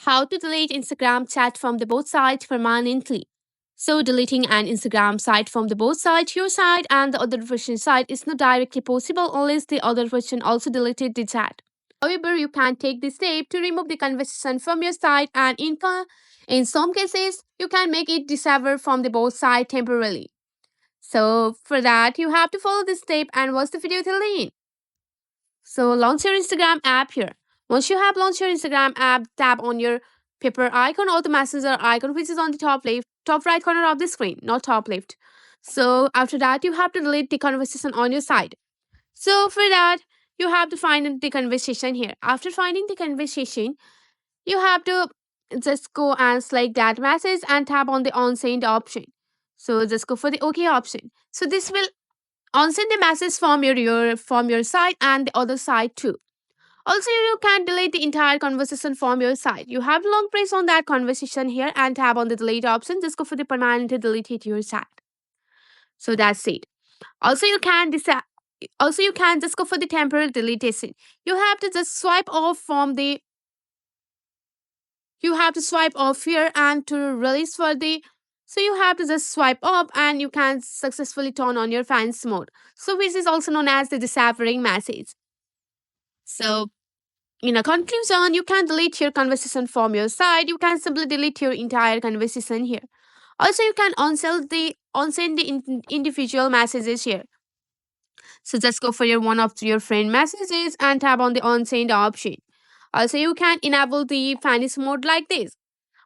How to delete Instagram chat from the both sides permanently. So deleting an Instagram site from the both sides, your side and the other person side, is not directly possible unless the other person also deleted the chat. However, you can take this step to remove the conversation from your side, and in some cases, you can make it disappear from the both side temporarily. So for that, you have to follow this step and watch the video till the end. So launch your Instagram app here. Once you have launched your Instagram app, tap on your paper icon or the messenger icon, which is on the top left, top right corner of the screen, not top left. So after that, you have to delete the conversation on your side. So for that, you have to find the conversation here. After finding the conversation, you have to just go and select that message and tap on the unsend option. So just go for the OK option. So this will unsend the message from your side and the other side too. Also, you can delete the entire conversation from your side. You have to long press on that conversation here and tap on the delete option. Just go for the permanently delete it your side. So that's it. Also, you can just go for the temporary deletion. You have to just swipe off from the you have to swipe off here and to release for the so you have to just swipe up and you can successfully turn on your fans mode. So which is also known as the disappearing message. So in a conclusion, you can delete your conversation from your side. You can simply delete your entire conversation here. Also, you can unsend the individual messages here. So just go for your one of your friend messages and tap on the unsend option. Also, you can enable the vanish mode like this.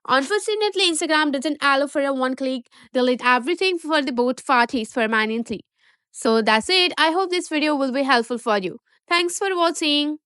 Unfortunately, Instagram doesn't allow for a one-click delete everything for the both parties permanently. So that's it. I hope this video will be helpful for you. Thanks for watching.